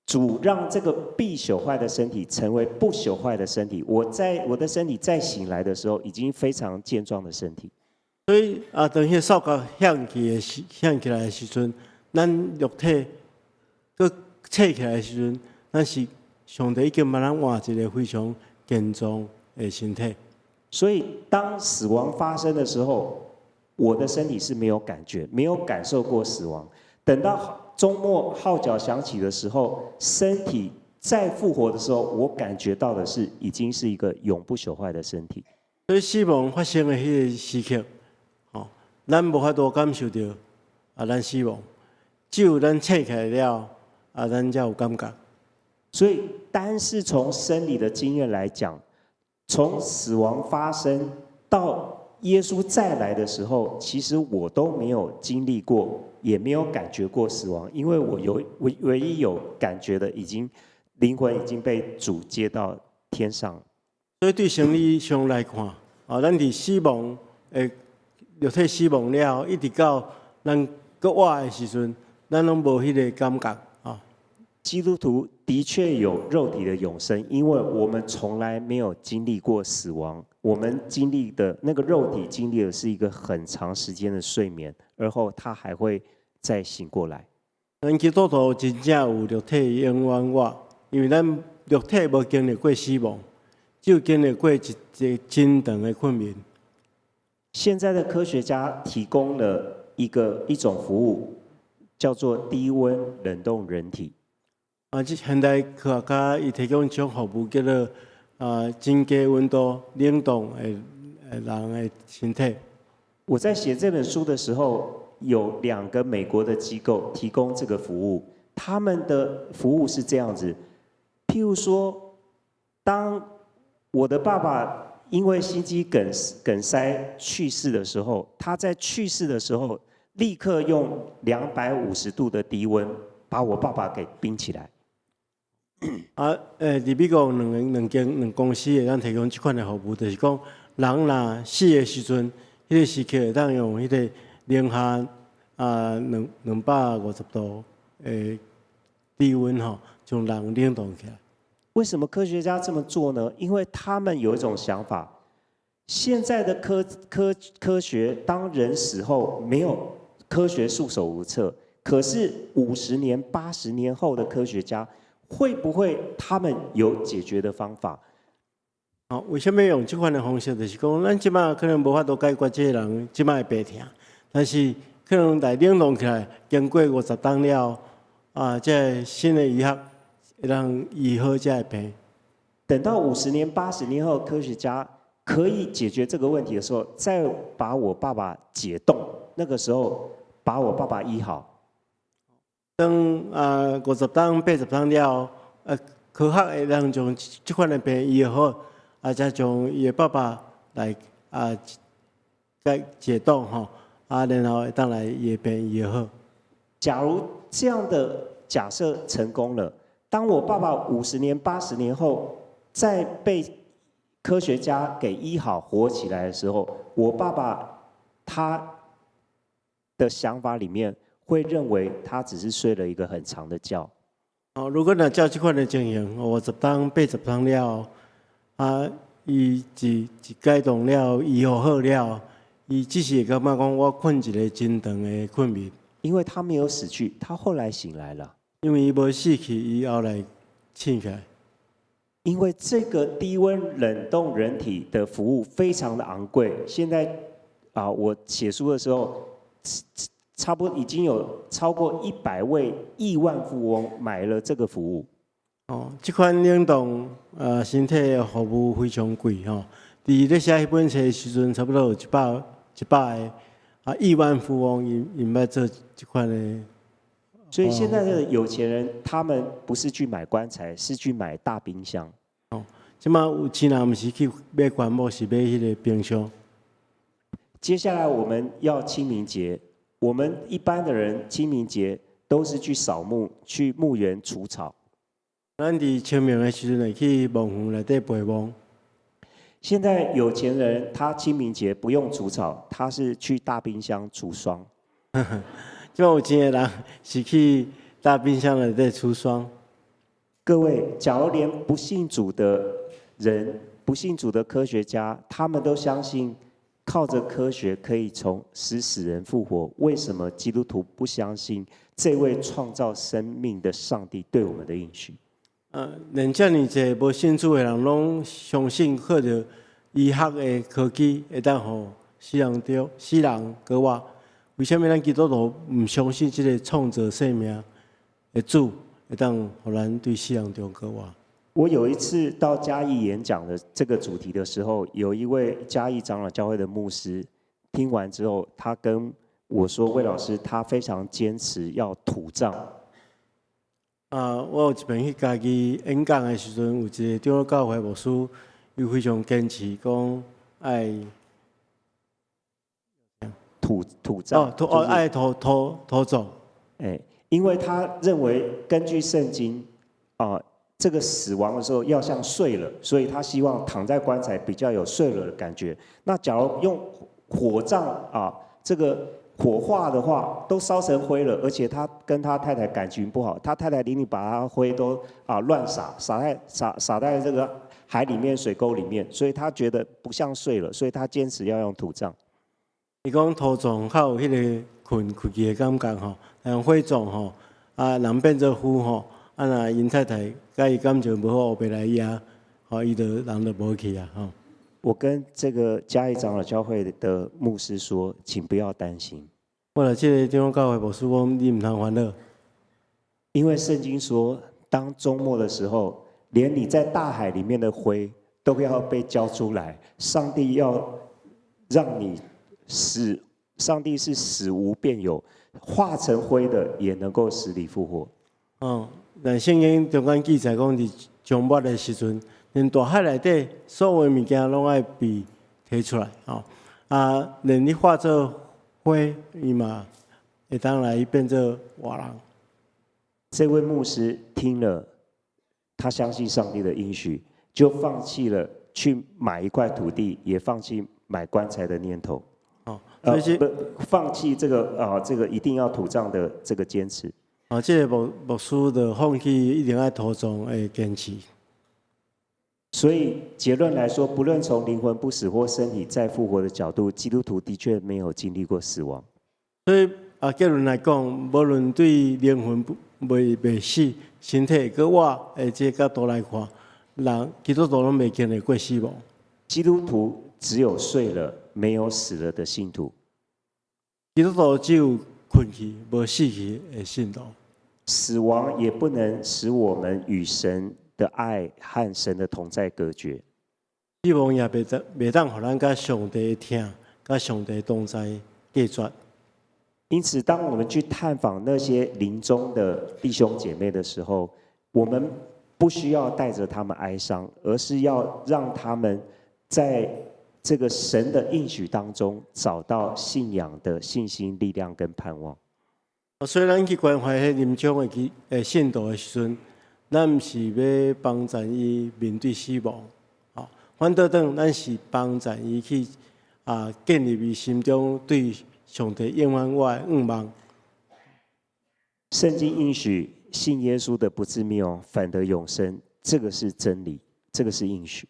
主让这个必朽坏的身体成为不朽坏的身体。我的身体再醒来的时候，已经非常健壮的身体。所以当迄扫角响起来的时阵，咱肉体佮醒起来的时阵，咱是上帝已经把咱换一个非常健壮的身体。所以，当死亡发生的时候，我的身体是没有感觉，没有感受过死亡。等到终末号角响起的时候，身体再复活的时候，我感觉到的是已经是一个永不朽坏的身体。所以死亡发生的迄个时刻，咱无法度感受到咱死亡，只有咱醒起来了，咱才有感觉。所以，单是从生理的经验来讲，从死亡发生到耶稣再来的时候，其实我都没有经历过，也没有感觉过死亡，因为我唯一有感觉的，灵魂已经被主接到天上。所以对生理上来看，咱伫死亡肉体死亡了，一直到咱搁活的时阵，咱拢无迄个感觉基督徒的确有肉体的永生，因为我们从来没有经历过死亡。我们经历的那个肉体经历的是一个很长时间的睡眠，而后他还会再醒过来。咱基督徒真正有肉体永远活，因为咱肉体无经历过死亡，只有经历过一个真长的困眠。现在的科学家提供了一种服务，叫做低温冷冻人体。现代科学家伊提供一种服务，叫做真低温度冷冻的人的身体。我在写这本书的时候，有2个美国的机构提供这个服务，他们的服务是这样子：譬如说，当我的爸爸因为心肌梗塞去世的时候，他在去世的时候立刻用250度的低温把我爸爸给冰起来。伫美国两公司会当提供这款的服务，就是讲人若死的时阵，迄个时刻会当用迄个零下250度的低温将人冷冻起来。为什么科学家这么做呢？因为他们有一种想法：现在的科学，当人死后没有科学束手无策，可是50年、80年后的科学家，会不会他们有解决的方法？为什么用这款的方式？就是讲，咱即马可能无法度解决这个人即马的病痛，但是可能来冷冻起来，经过50天了，这新的医学会让医好这个病。等到50年、80年后，科学家可以解决这个问题的时候，再把我爸爸解冻，那个时候把我爸爸医好。当50天、80天了，科学会让将这款的病医好，再将伊的爸爸来解冻然后会当来伊的病医好。假如这样的假设成功了，当我爸爸50年、80年后再被科学家给医好活起来的时候，我爸爸他的想法里面会认为他只是睡了一个很长的觉。如果照这款的情形，50天、80天了，伊一解冻了，医好了，伊只是会感觉讲我困一个真长的困眠。因为他没有死去，他后来醒来了。因为伊无死去，伊后来醒起来。因为这个低温冷冻人体的服务非常的昂贵，现在我写书的时候，差不多已经有超过100位亿万富翁买了这个服务。这款冷冻身体的服务非常贵伫咧写迄本册的时阵，差不多有100个亿万富翁因捌做这款的所以现在的有钱人，他们不是去买棺材，是去买大冰箱。即马有钱人毋是去买棺木，是买迄个冰箱。接下来我们要清明节，我们一般的人清明节都是去扫墓、去墓园除草。咱伫清明的时阵会去墓园内底陪墓。现在有钱人他清明节不用除草，他是去大冰箱除霜。即马有钱的人是去大冰箱内底除霜。各位，假如连不信主的人、不信主的科学家，他们都相信靠着科学可以从死人复活，为什么基督徒不相信这位创造生命的上帝对我们的应许？连遮尔济无信主的人拢相信靠着医学的科技会当互死人过活，为什么咱基督徒毋相信即个创造生命的主会当互咱对死人中过活？我有一次到嘉义演讲的这个主题的时候，有一位嘉义长老教会的牧师听完之后，他跟我说：“魏老师，他非常坚持要土葬。”我有一遍去家己演讲的时阵，有一个长老教会牧师，伊非常坚持讲爱土葬爱土葬。因为他认为根据圣经这个死亡的时候要像睡了，所以他希望躺在棺材比较有睡了的感觉。那假如用火葬这个火化的话，都烧成灰了，而且他跟他太太感情不好，他太太邻里把他灰都乱撒在这个海里面、水沟里面，所以他觉得不像睡了，所以他坚持要用土葬。伊讲土葬较有迄个困去的感觉吼，但火葬吼人变做灰吼，若因太太甲伊感情无好，后白来压，伊就人就无去啊吼。我跟这个嘉义长老教会的牧师说，请不要担心。我来这个长老教会牧师讲，你唔通烦恼，因为圣经说，当终末的时候，连你在大海里面的灰都要被交出来。上帝要让你死，上帝是死无变有，化成灰的也能够死里复活。但圣经中间记载讲，伫终末的时阵，连大海内底所有的物件拢爱被提出来连你化作花，伊嘛会当来变做活人。这位牧师听了，他相信上帝的应许，就放弃了去买一块土地，也放弃买棺材的念头。放弃这个一定要土葬的这个坚持。这个牧师就放弃一定要土葬的坚持。所以结论来说，不论从灵魂不死或身体再复活的角度，基督徒的确没有经历过死亡。所以结论来讲，无论对灵魂未死、身体搁活的这个角度来看，人基督徒拢未经历过死亡。基督徒只有睡了，没有死了的信徒。基督徒只有困去，无死去的信徒。死亡也不能使我们与神的爱和神的同在隔绝。死亡也袂当互咱甲上帝听，甲上帝同在隔绝。因此，当我们去探访那些临终的弟兄姐妹的时候，我们不需要带着他们哀伤，而是要让他们在这个神的应许当中找到信仰的信心、力量跟盼望。虽然去关怀迄临终的信徒的时阵，咱毋是要帮助伊面对死亡，反倒咱是帮助伊去建立伊心中对上帝永远我的愿望。圣经应许信耶稣的不致灭亡，反得永生，这个是真理，这个是应许。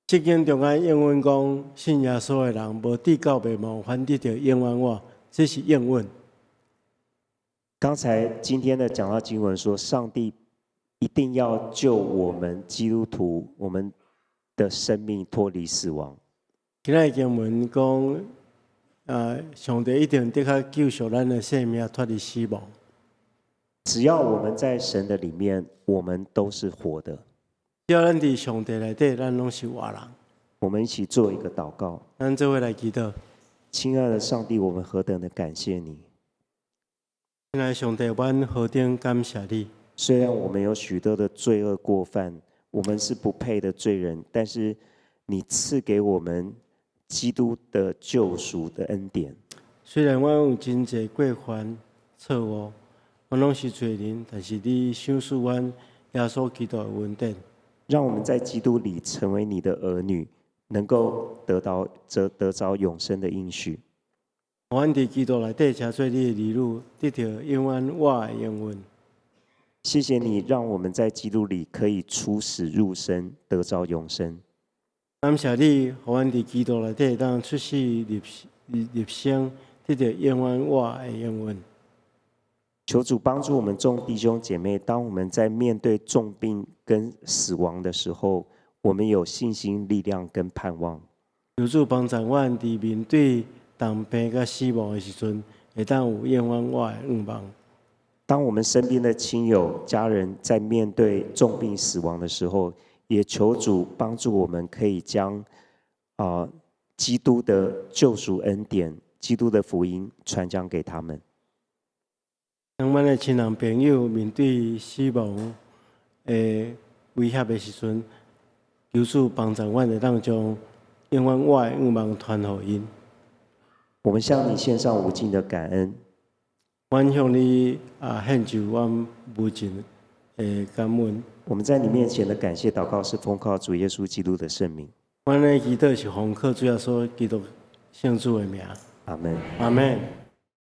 圣经中间应允讲，信耶稣的人无地到灭亡，反得着永远我，这是应允。刚才今天的讲到经文说，上帝一定要救我们基督徒，我们的生命脱离死亡。今日经文讲，上帝一定得较救赎咱的生命脱离死亡。只要我们在神的里面，我们都是活的。只要咱伫上帝内底，咱拢是活人。我们一起做一个祷告。咱做伙来祈祷。亲爱的上帝，我们何等的感谢你！亲爱的上帝，阮何等感谢你！虽然我们有许多的罪恶过犯，我们是不配的罪人，但是你赐给我们基督的救赎的恩典。虽然阮有真侪过犯错误，阮拢是罪人，但是你赏赐阮耶稣基督的恩典，让我们在基督里成为你的儿女，能够得着永生的应许。阮伫基督内底车做你的儿女，得到永远我的应允。谢谢你，让我们在基督里可以出死入生，得着永生。感谢你，互阮伫基督内底当出世入生，得到永远我的应允。求主帮助我们众弟兄姐妹，当我们在面对重病跟死亡的时候，我们有信心、力量跟盼望。求主帮助阮伫面对重病甲死亡的时阵，会当有永远我的愿望。当我们身边的亲友、家人在面对重病死亡的时候，也求主帮助我们，可以将基督的救赎恩典、基督的福音传讲给他们。当阮的亲人朋友面对死亡的威胁的时阵，求主帮助阮会当将永远我的愿望传予因。我们向你献上无尽的感恩。阮向你献上阮无尽的感恩。我们在你面前的感谢祷告是奉靠主耶稣基督的圣名。阮的祈祷是奉靠主耶稣基督圣主的名。阿门。阿门。